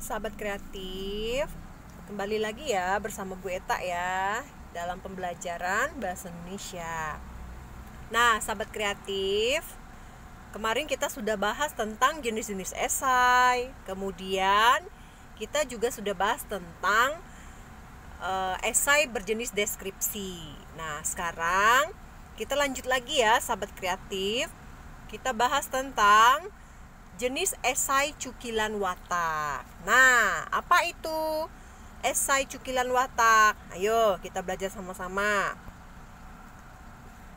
sahabat kreatif, kembali lagi ya bersama Bu Eta ya dalam pembelajaran bahasa Indonesia. Nah sahabat kreatif, kemarin kita sudah bahas tentang jenis-jenis esai. Kemudian kita juga sudah bahas tentang esai berjenis deskripsi. Nah sekarang kita lanjut lagi ya sahabat kreatif. Kita bahas tentang jenis esai cukilan watak. Nah, apa itu esai cukilan watak? Ayo kita belajar sama-sama.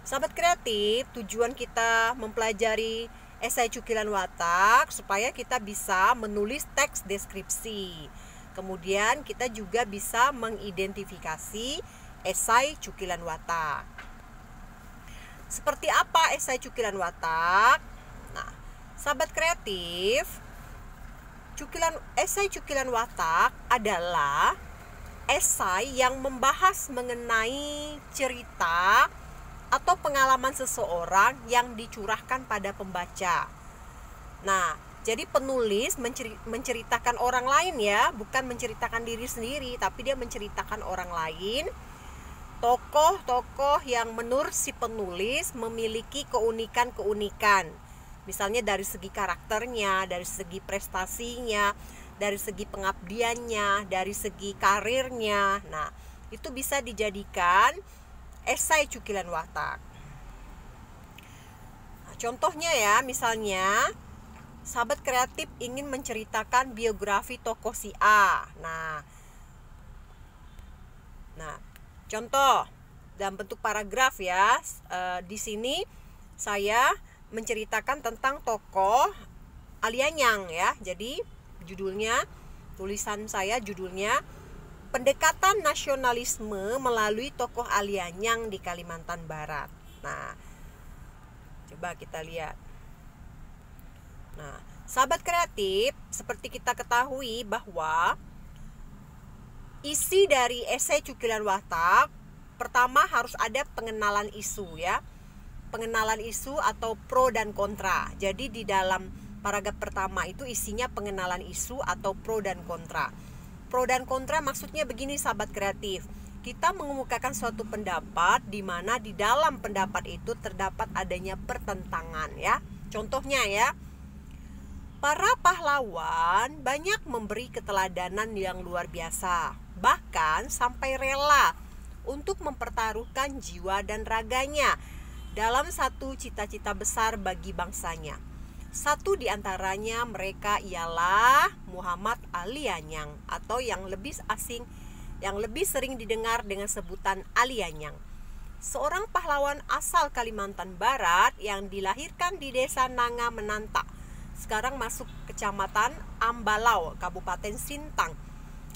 Sahabat kreatif, tujuan kita mempelajari esai cukilan watak supaya kita bisa menulis teks deskripsi. Kemudian kita juga bisa mengidentifikasi esai cukilan watak. Seperti apa esai cukilan watak? Nah, sahabat kreatif, esai cukilan watak adalah esai yang membahas mengenai cerita atau pengalaman seseorang yang dicurahkan pada pembaca. Nah, jadi penulis menceritakan orang lain ya, bukan menceritakan diri sendiri, tapi dia menceritakan orang lain. Tokoh-tokoh yang menurut si penulis memiliki keunikan-keunikan. Misalnya dari segi karakternya, dari segi prestasinya, dari segi pengabdiannya, dari segi karirnya. Nah, itu bisa dijadikan esai cukilan watak. Nah, contohnya ya, misalnya sahabat kreatif ingin menceritakan biografi tokoh si A. Nah, contoh dalam bentuk paragraf ya. Di sini saya menceritakan tentang tokoh Alianyang ya. Jadi tulisan saya judulnya Pendekatan Nasionalisme melalui tokoh Alianyang di Kalimantan Barat. Nah, coba kita lihat. Nah, sahabat kreatif, seperti kita ketahui bahwa isi dari esai cukilan watak pertama harus ada pengenalan isu ya. Pengenalan isu atau pro dan kontra. Jadi di dalam paragraf pertama itu isinya pengenalan isu atau pro dan kontra. Pro dan kontra maksudnya begini sahabat kreatif. Kita mengemukakan suatu pendapat di mana di dalam pendapat itu terdapat adanya pertentangan ya. Contohnya ya, para pahlawan banyak memberi keteladanan yang luar biasa, bahkan sampai rela untuk mempertaruhkan jiwa dan raganya dalam satu cita-cita besar bagi bangsanya. Satu di antaranya mereka ialah Muhammad Alianyang, atau yang lebih sering didengar dengan sebutan Alianyang. Seorang pahlawan asal Kalimantan Barat yang dilahirkan di desa Nanga Menanta, sekarang masuk kecamatan Ambalau, Kabupaten Sintang.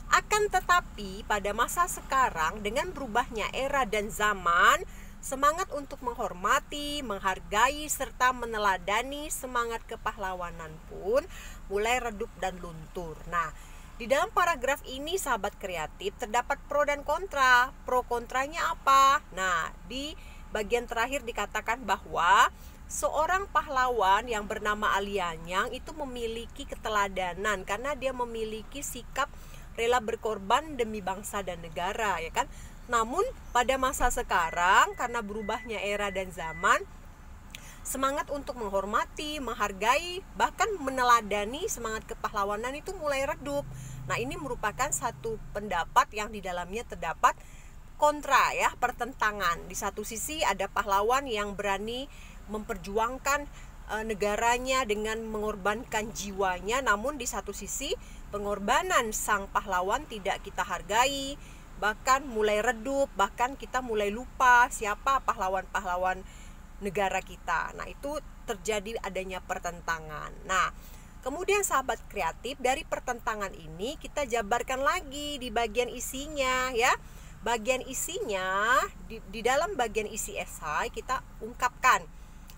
Akan tetapi pada masa sekarang dengan berubahnya era dan zaman, semangat untuk menghormati, menghargai, serta meneladani semangat kepahlawanan pun mulai redup dan luntur. Nah, di dalam paragraf ini sahabat kreatif terdapat pro dan kontra. Pro kontranya apa? Nah, di bagian terakhir dikatakan bahwa seorang pahlawan yang bernama Alianyang itu memiliki keteladanan karena dia memiliki sikap rela berkorban demi bangsa dan negara, ya kan? Namun pada masa sekarang karena berubahnya era dan zaman, semangat untuk menghormati, menghargai, bahkan meneladani semangat kepahlawanan itu mulai redup. Nah, ini merupakan satu pendapat yang di dalamnya terdapat kontra ya, pertentangan. Di satu sisi ada pahlawan yang berani memperjuangkan negaranya dengan mengorbankan jiwanya, namun di satu sisi pengorbanan sang pahlawan tidak kita hargai, bahkan mulai redup, bahkan kita mulai lupa siapa pahlawan-pahlawan negara kita. Nah, itu terjadi adanya pertentangan. Nah, kemudian sahabat kreatif, dari pertentangan ini kita jabarkan lagi di bagian isinya ya. Bagian isinya di dalam bagian isi esai kita ungkapkan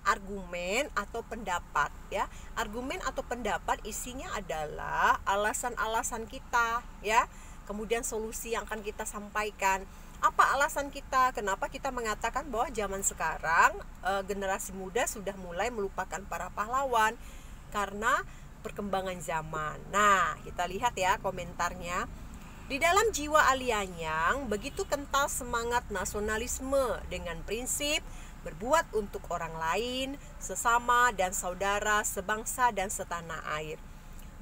argumen atau pendapat ya. Argumen atau pendapat isinya adalah alasan-alasan kita ya. Kemudian solusi yang akan kita sampaikan. Apa alasan kita? Kenapa kita mengatakan bahwa zaman sekarang generasi muda sudah mulai melupakan para pahlawan? Karena perkembangan zaman. Nah, kita lihat ya komentarnya. Di dalam jiwa Ali Anyang begitu kental semangat nasionalisme dengan prinsip berbuat untuk orang lain, sesama dan saudara, sebangsa dan setanah air.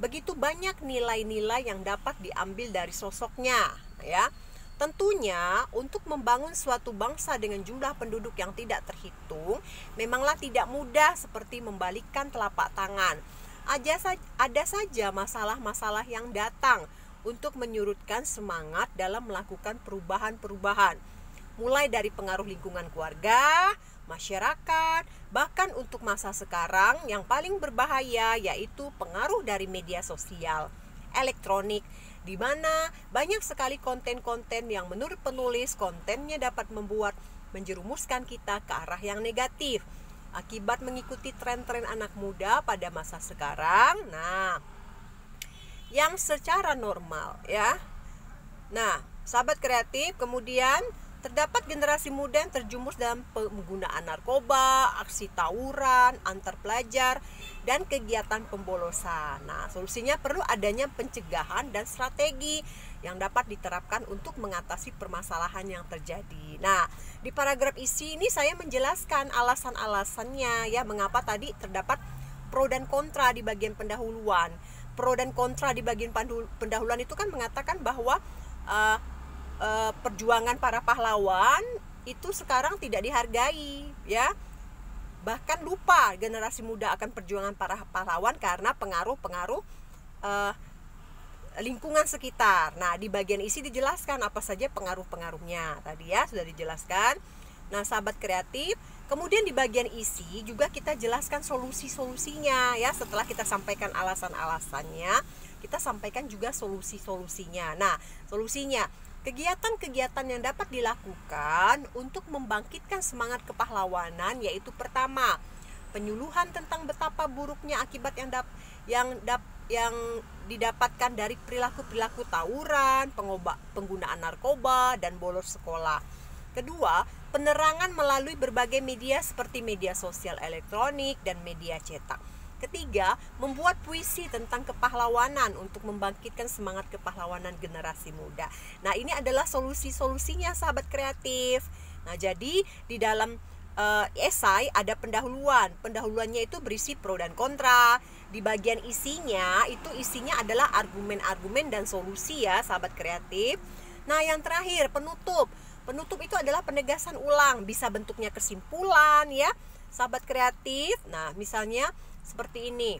Begitu banyak nilai-nilai yang dapat diambil dari sosoknya, ya. Tentunya untuk membangun suatu bangsa dengan jumlah penduduk yang tidak terhitung memanglah tidak mudah seperti membalikkan telapak tangan. Ada saja masalah-masalah yang datang untuk menyurutkan semangat dalam melakukan perubahan-perubahan. Mulai dari pengaruh lingkungan keluarga, masyarakat, bahkan untuk masa sekarang yang paling berbahaya yaitu pengaruh dari media sosial, elektronik, di mana banyak sekali konten-konten yang menurut penulis kontennya dapat menjerumuskan kita ke arah yang negatif akibat mengikuti tren-tren anak muda pada masa sekarang. Nah, yang secara normal ya. Nah, sahabat kreatif, kemudian terdapat generasi muda yang terjumus dalam penggunaan narkoba, aksi tawuran, antar pelajar, dan kegiatan pembolosan. Nah, solusinya perlu adanya pencegahan dan strategi yang dapat diterapkan untuk mengatasi permasalahan yang terjadi. Nah, di paragraf isi ini saya menjelaskan alasan-alasannya ya, mengapa tadi terdapat pro dan kontra di bagian pendahuluan. Pro dan kontra di bagian pendahuluan itu kan mengatakan bahwa perjuangan para pahlawan itu sekarang tidak dihargai ya, bahkan lupa generasi muda akan perjuangan para pahlawan karena pengaruh-pengaruh lingkungan sekitar. Nah, di bagian isi dijelaskan apa saja pengaruh-pengaruhnya tadi ya, sudah dijelaskan. Nah, sahabat kreatif, kemudian di bagian isi juga kita jelaskan solusi-solusinya ya. Setelah kita sampaikan alasan-alasannya, kita sampaikan juga solusi-solusinya. Nah, solusinya kegiatan-kegiatan yang dapat dilakukan untuk membangkitkan semangat kepahlawanan yaitu pertama, penyuluhan tentang betapa buruknya akibat yang didapatkan dari perilaku-perilaku tawuran, penggunaan narkoba dan bolos sekolah. Kedua, penerangan melalui berbagai media seperti media sosial elektronik dan media cetak. Ketiga, membuat puisi tentang kepahlawanan untuk membangkitkan semangat kepahlawanan generasi muda. Nah, ini adalah solusi-solusinya sahabat kreatif. Nah, jadi di dalam esai ada pendahuluan. Pendahuluannya itu berisi pro dan kontra. Di bagian isinya adalah argumen-argumen dan solusi ya sahabat kreatif. Nah, yang terakhir penutup. Penutup itu adalah penegasan ulang, bisa bentuknya kesimpulan ya sahabat kreatif. Nah, misalnya seperti ini.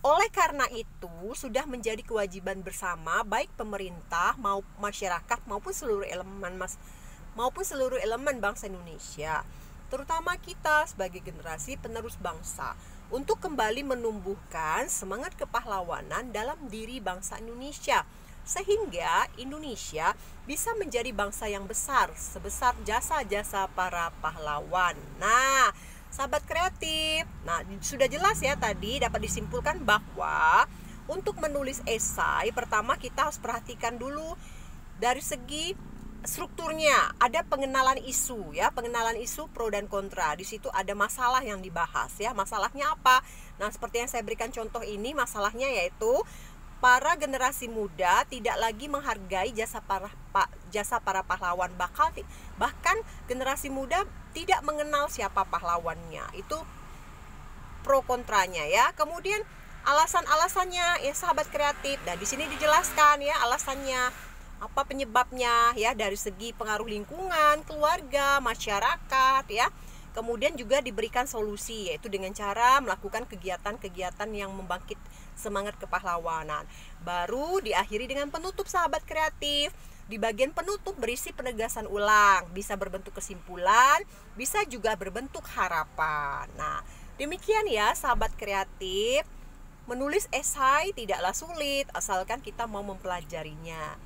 Oleh karena itu sudah menjadi kewajiban bersama baik pemerintah maupun masyarakat maupun seluruh elemen bangsa Indonesia, terutama kita sebagai generasi penerus bangsa, untuk kembali menumbuhkan semangat kepahlawanan dalam diri bangsa Indonesia sehingga Indonesia bisa menjadi bangsa yang besar sebesar jasa-jasa para pahlawan. Nah, sahabat kreatif, nah sudah jelas ya tadi dapat disimpulkan bahwa untuk menulis esai pertama kita harus perhatikan dulu dari segi strukturnya, ada pengenalan isu ya, pengenalan isu pro dan kontra. Di situ ada masalah yang dibahas ya. Masalahnya apa? Nah, seperti yang saya berikan contoh ini, masalahnya yaitu para generasi muda tidak lagi menghargai jasa para pahlawan, bahkan generasi muda tidak mengenal siapa pahlawannya. Itu pro kontranya ya. Kemudian alasan-alasannya ya sahabat kreatif. Nah, di sini dijelaskan ya alasannya, apa penyebabnya ya, dari segi pengaruh lingkungan, keluarga, masyarakat ya. Kemudian juga diberikan solusi, yaitu dengan cara melakukan kegiatan-kegiatan yang membangkit semangat kepahlawanan. Baru diakhiri dengan penutup sahabat kreatif. Di bagian penutup berisi penegasan ulang, bisa berbentuk kesimpulan, bisa juga berbentuk harapan. Nah, demikian ya sahabat kreatif. Menulis esai tidaklah sulit asalkan kita mau mempelajarinya.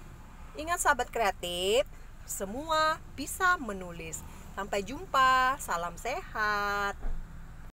Ingat sahabat kreatif, semua bisa menulis. Sampai jumpa, salam sehat.